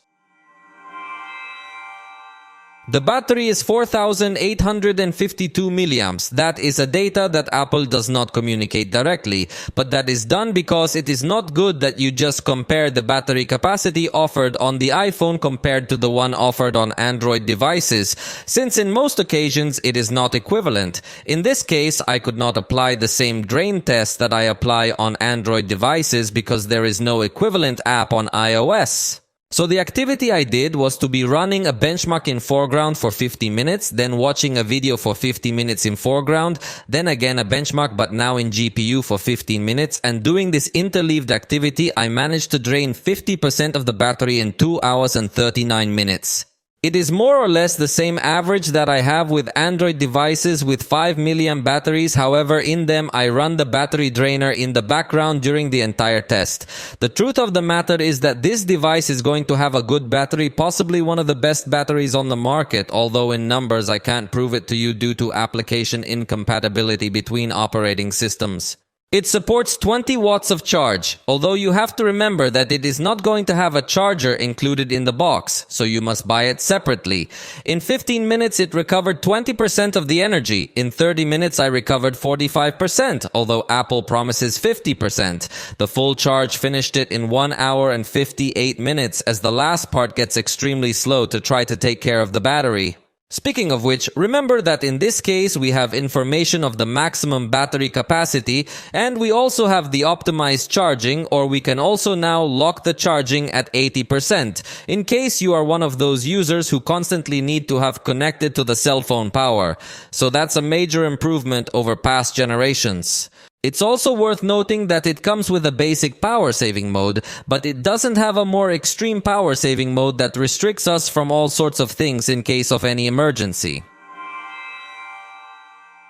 The battery is 4,852 milliamps. That is a data that Apple does not communicate directly, but that is done because it is not good that you just compare the battery capacity offered on the iPhone compared to the one offered on Android devices, since in most occasions it is not equivalent. In this case, I could not apply the same drain test that I apply on Android devices because there is no equivalent app on iOS. So the activity I did was to be running a benchmark in foreground for 50 minutes, then watching a video for 50 minutes in foreground, then again a benchmark but now in GPU for 15 minutes, and doing this interleaved activity I managed to drain 50% of the battery in 2 hours and 39 minutes. It is more or less the same average that I have with Android devices with 5 milliamp batteries. However, in them I run the battery drainer in the background during the entire test. The truth of the matter is that this device is going to have a good battery, possibly one of the best batteries on the market, although in numbers I can't prove it to you due to application incompatibility between operating systems. It supports 20 watts of charge, although you have to remember that it is not going to have a charger included in the box, so you must buy it separately. In 15 minutes it recovered 20% of the energy. In 30 minutes I recovered 45%, although Apple promises 50%. The full charge finished it in 1 hour and 58 minutes, as the last part gets extremely slow to try to take care of the battery. Speaking of which, remember that in this case we have information of the maximum battery capacity, and we also have the optimized charging, or we can also now lock the charging at 80%, in case you are one of those users who constantly need to have connected to the cell phone power. So that's a major improvement over past generations. It's also worth noting that it comes with a basic power saving mode, but it doesn't have a more extreme power saving mode that restricts us from all sorts of things in case of any emergency.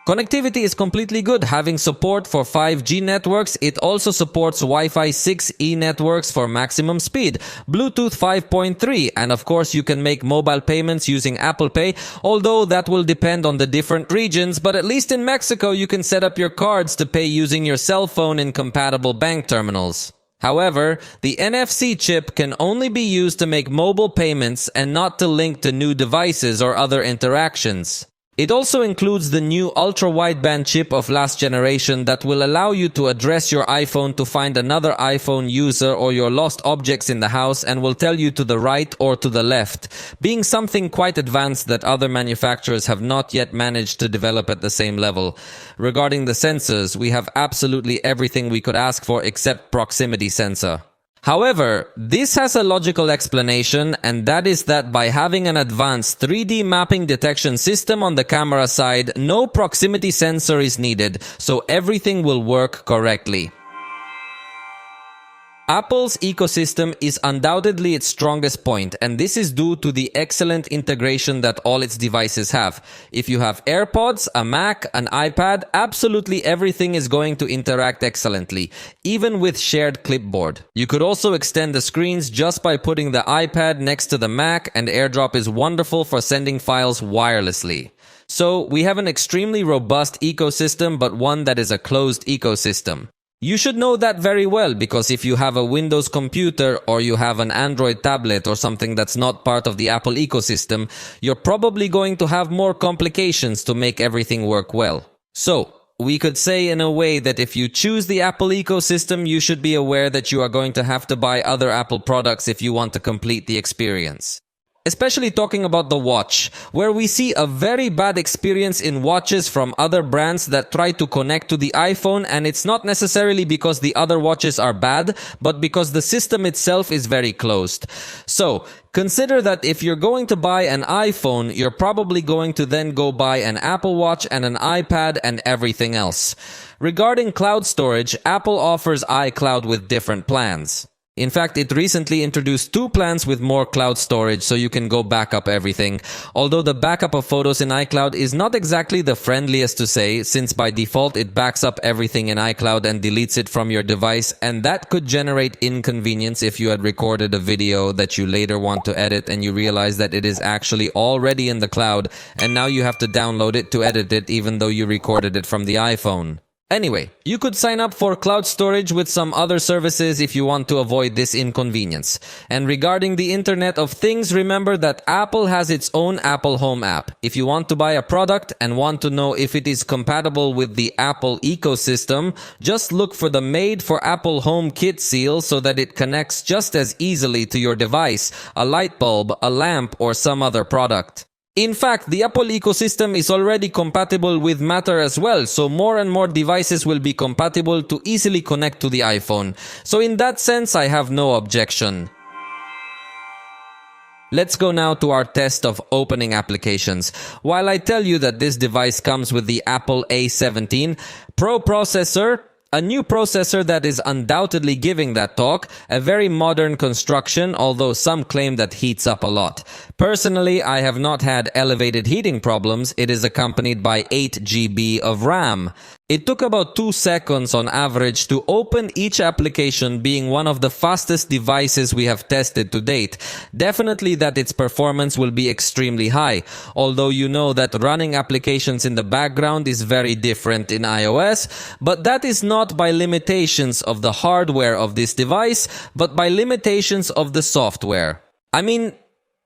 Connectivity is completely good, having support for 5G networks. It also supports Wi-Fi 6E networks for maximum speed, Bluetooth 5.3, and of course you can make mobile payments using Apple Pay, although that will depend on the different regions, but at least in Mexico you can set up your cards to pay using your cell phone in compatible bank terminals. However, the NFC chip can only be used to make mobile payments and not to link to new devices or other interactions. It also includes the new ultra-wideband chip of last generation that will allow you to address your iPhone to find another iPhone user or your lost objects in the house, and will tell you to the right or to the left, being something quite advanced that other manufacturers have not yet managed to develop at the same level. Regarding the sensors, we have absolutely everything we could ask for except proximity sensor. However, this has a logical explanation, and that is that by having an advanced 3D mapping detection system on the camera side, no proximity sensor is needed, so everything will work correctly. Apple's ecosystem is undoubtedly its strongest point, and this is due to the excellent integration that all its devices have. If you have AirPods, a Mac, an iPad, absolutely everything is going to interact excellently, even with shared clipboard. You could also extend the screens just by putting the iPad next to the Mac, and AirDrop is wonderful for sending files wirelessly. So, we have an extremely robust ecosystem, but one that is a closed ecosystem. You should know that very well, because if you have a Windows computer or you have an Android tablet or something that's not part of the Apple ecosystem, you're probably going to have more complications to make everything work well. So, we could say in a way that if you choose the Apple ecosystem, you should be aware that you are going to have to buy other Apple products if you want to complete the experience. Especially talking about the watch, where we see a very bad experience in watches from other brands that try to connect to the iPhone, and it's not necessarily because the other watches are bad, but because the system itself is very closed. So, consider that if you're going to buy an iPhone, you're probably going to then go buy an Apple Watch and an iPad and everything else. Regarding cloud storage, Apple offers iCloud with different plans. In fact, it recently introduced 2 plans with more cloud storage so you can go back up everything. Although the backup of photos in iCloud is not exactly the friendliest to say, since by default it backs up everything in iCloud and deletes it from your device, and that could generate inconvenience if you had recorded a video that you later want to edit and you realize that it is actually already in the cloud and now you have to download it to edit it even though you recorded it from the iPhone. Anyway, you could sign up for cloud storage with some other services if you want to avoid this inconvenience. And regarding the Internet of Things, remember that Apple has its own Apple Home app. If you want to buy a product and want to know if it is compatible with the Apple ecosystem, just look for the Made for Apple Home Kit seal so that it connects just as easily to your device, a light bulb, a lamp, or some other product. In fact, the Apple ecosystem is already compatible with Matter as well, so more and more devices will be compatible to easily connect to the iPhone. So in that sense, I have no objection. Let's go now to our test of opening applications. While I tell you that this device comes with the Apple A17 Pro processor, a new processor that is undoubtedly giving that talk, a very modern construction, although some claim that heats up a lot. Personally, I have not had elevated heating problems. It is accompanied by 8 GB of RAM. It took about 2 seconds on average to open each application, being one of the fastest devices we have tested to date. Definitely that its performance will be extremely high, although you know that running applications in the background is very different in iOS, but that is not by limitations of the hardware of this device, but by limitations of the software. I mean,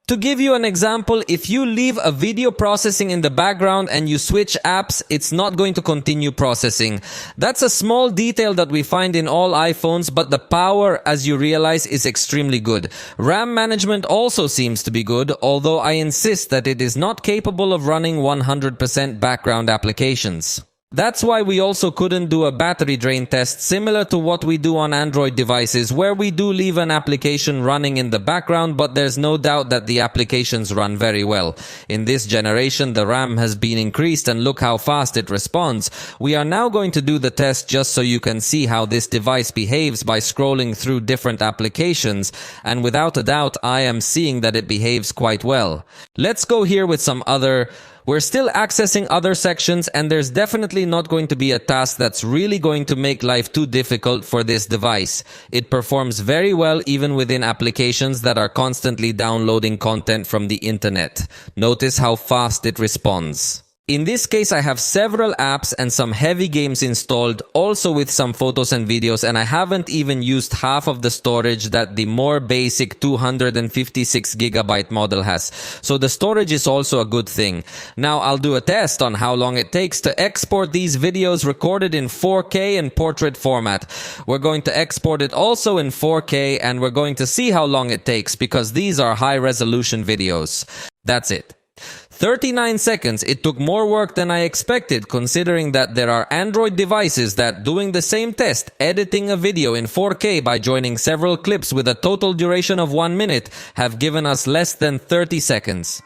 to give you an example, if you leave a video processing in the background and you switch apps, it's not going to continue processing. That's a small detail that we find in all iPhones, but the power, as you realize, is extremely good. RAM management also seems to be good, although I insist that it is not capable of running 100% background applications. That's why we also couldn't do a battery drain test similar to what we do on Android devices, where we do leave an application running in the background, but there's no doubt that the applications run very well. In this generation, the RAM has been increased and look how fast it responds. We are now going to do the test just so you can see how this device behaves by scrolling through different applications, and without a doubt, I am seeing that it behaves quite well. Let's go here with some other. We're still accessing other sections, and there's definitely not going to be a task that's really going to make life too difficult for this device. It performs very well even within applications that are constantly downloading content from the internet. Notice how fast it responds. In this case, I have several apps and some heavy games installed, also with some photos and videos, and I haven't even used half of the storage that the more basic 256GB model has. So the storage is also a good thing. Now I'll do a test on how long it takes to export these videos recorded in 4K and portrait format. We're going to export it also in 4K, and we're going to see how long it takes because these are high-resolution videos. That's it. 39 seconds. It took more work than I expected, considering that there are Android devices that, doing the same test, editing a video in 4K by joining several clips with a total duration of 1 minute, have given us less than 30 seconds.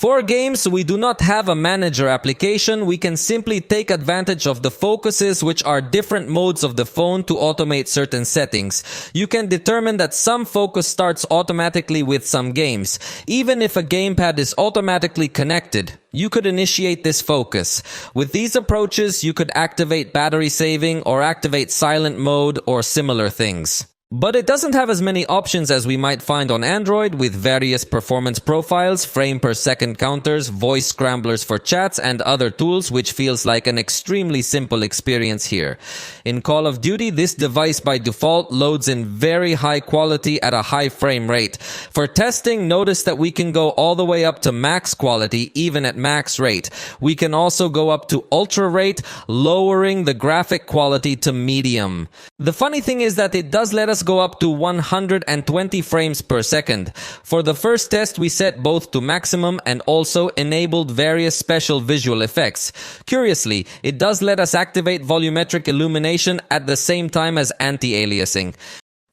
For games we do not have a manager application, we can simply take advantage of the focuses, which are different modes of the phone, to automate certain settings. You can determine that some focus starts automatically with some games. Even if a gamepad is automatically connected, you could initiate this focus. With these approaches, you could activate battery saving or activate silent mode or similar things. But it doesn't have as many options as we might find on Android, with various performance profiles, frame per second counters, voice scramblers for chats, and other tools, which feels like an extremely simple experience here. In Call of Duty, this device by default loads in very high quality at a high frame rate. For testing, notice that we can go all the way up to max quality, even at max rate. We can also go up to ultra rate, lowering the graphic quality to medium. The funny thing is that it does let us go up to 120 frames per second. For the first test, we set both to maximum and also enabled various special visual effects. Curiously, it does let us activate volumetric illumination at the same time as anti-aliasing.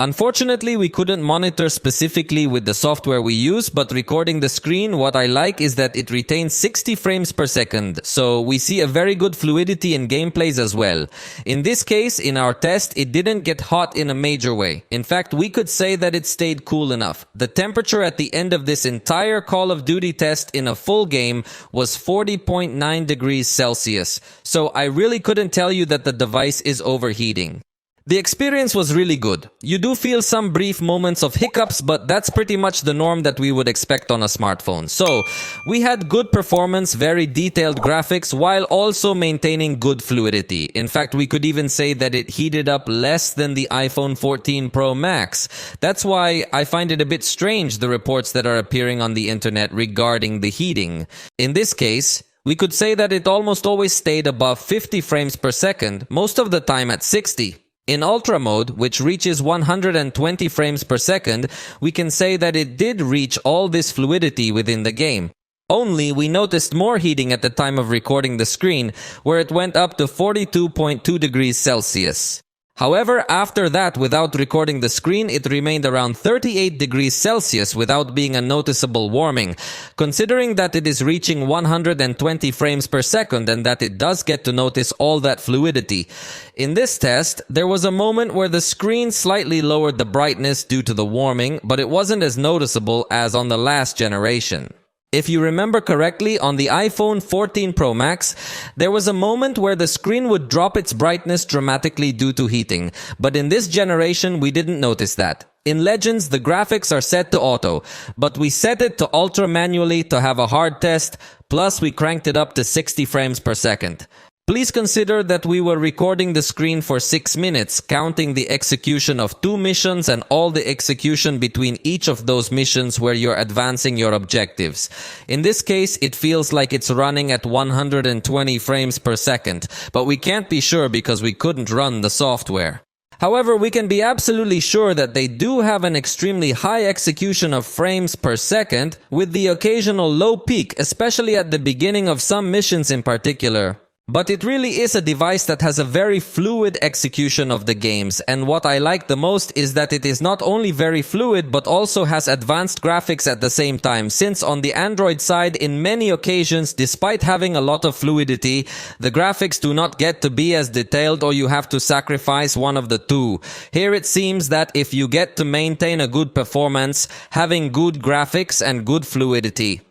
Unfortunately, we couldn't monitor specifically with the software we use, but recording the screen, what I like is that it retains 60 frames per second, so we see a very good fluidity in gameplays as well. In this case, in our test, it didn't get hot in a major way. In fact, we could say that it stayed cool enough. The temperature at the end of this entire Call of Duty test in a full game was 40.9 degrees Celsius, so I really couldn't tell you that the device is overheating. The experience was really good. You do feel some brief moments of hiccups, but that's pretty much the norm that we would expect on a smartphone. So, we had good performance, very detailed graphics, while also maintaining good fluidity. In fact, we could even say that it heated up less than the iPhone 14 Pro Max. That's why I find it a bit strange, the reports that are appearing on the internet regarding the heating. In this case, we could say that it almost always stayed above 50 frames per second, most of the time at 60. In Ultra mode, which reaches 120 frames per second, we can say that it did reach all this fluidity within the game. Only we noticed more heating at the time of recording the screen, where it went up to 42.2 degrees Celsius. However, after that, without recording the screen, it remained around 38 degrees Celsius without being a noticeable warming. Considering that it is reaching 120 frames per second and that it does get to notice all that fluidity. In this test, there was a moment where the screen slightly lowered the brightness due to the warming, but it wasn't as noticeable as on the last generation. If you remember correctly, on the iPhone 14 Pro Max, there was a moment where the screen would drop its brightness dramatically due to heating, but in this generation we didn't notice that. In Legends, the graphics are set to auto, but we set it to ultra manually to have a hard test, plus we cranked it up to 60 frames per second. Please consider that we were recording the screen for 6 minutes, counting the execution of 2 missions and all the execution between each of those missions where you're advancing your objectives. In this case, it feels like it's running at 120 frames per second, but we can't be sure because we couldn't run the software. However, we can be absolutely sure that they do have an extremely high execution of frames per second, with the occasional low peak, especially at the beginning of some missions in particular. But it really is a device that has a very fluid execution of the games, and what I like the most is that it is not only very fluid but also has advanced graphics at the same time, since on the Android side, in many occasions, despite having a lot of fluidity, the graphics do not get to be as detailed or you have to sacrifice one of the two. Here it seems that if you get to maintain a good performance, having good graphics and good fluidity.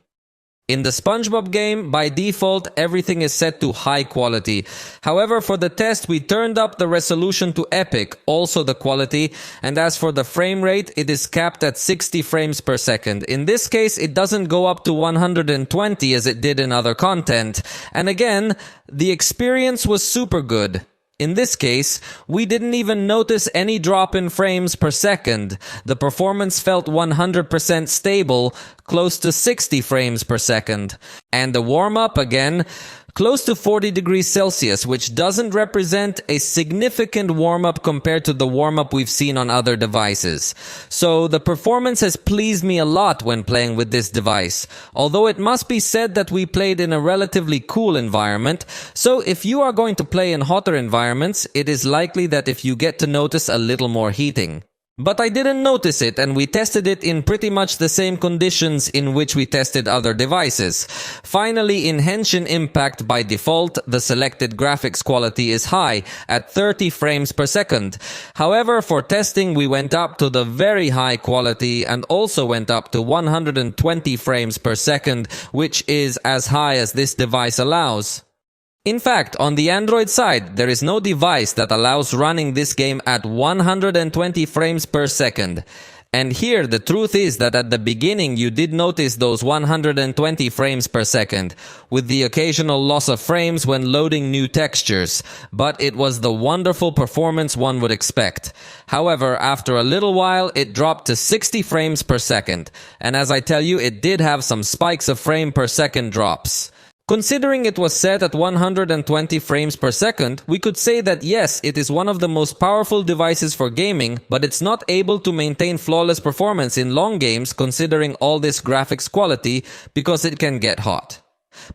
In the SpongeBob game, by default, everything is set to high quality. However, for the test, we turned up the resolution to epic, also the quality, and as for the frame rate, it is capped at 60 frames per second. In this case, it doesn't go up to 120 as it did in other content. And again, the experience was super good. In this case, we didn't even notice any drop in frames per second. The performance felt 100% stable, close to 60 frames per second. And the warm-up, again, close to 40 degrees Celsius, which doesn't represent a significant warm-up compared to the warm-up we've seen on other devices. So the performance has pleased me a lot when playing with this device, although it must be said that we played in a relatively cool environment, so if you are going to play in hotter environments, it is likely that if you get to notice a little more heating. But I didn't notice it, and we tested it in pretty much the same conditions in which we tested other devices. Finally, in Henshin Impact, by default, the selected graphics quality is high, at 30 frames per second. However, for testing, we went up to the very high quality and also went up to 120 frames per second, which is as high as this device allows. In fact, on the Android side, there is no device that allows running this game at 120 frames per second. And here, the truth is that at the beginning you did notice those 120 frames per second, with the occasional loss of frames when loading new textures, but it was the wonderful performance one would expect. However, after a little while, it dropped to 60 frames per second, and as I tell you, it did have some spikes of frame per second drops. Considering it was set at 120 frames per second, we could say that yes, it is one of the most powerful devices for gaming, but it's not able to maintain flawless performance in long games considering all this graphics quality because it can get hot.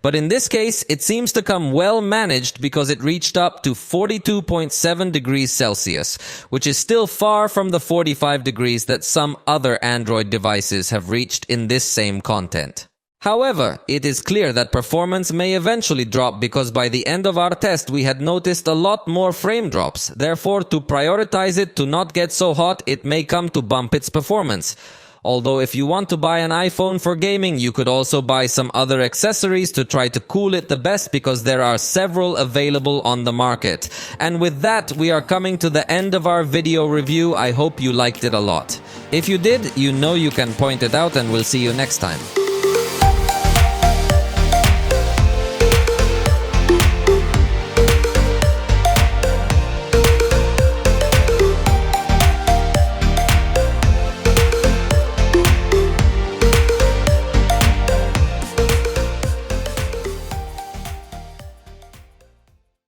But in this case, it seems to come well managed because it reached up to 42.7 degrees Celsius, which is still far from the 45 degrees that some other Android devices have reached in this same content. However, it is clear that performance may eventually drop because by the end of our test we had noticed a lot more frame drops. Therefore, to prioritize it to not get so hot, it may come to bump its performance. Although if you want to buy an iPhone for gaming, you could also buy some other accessories to try to cool it the best because there are several available on the market. And with that, we are coming to the end of our video review. I hope you liked it a lot. If you did, you know you can point it out and we'll see you next time.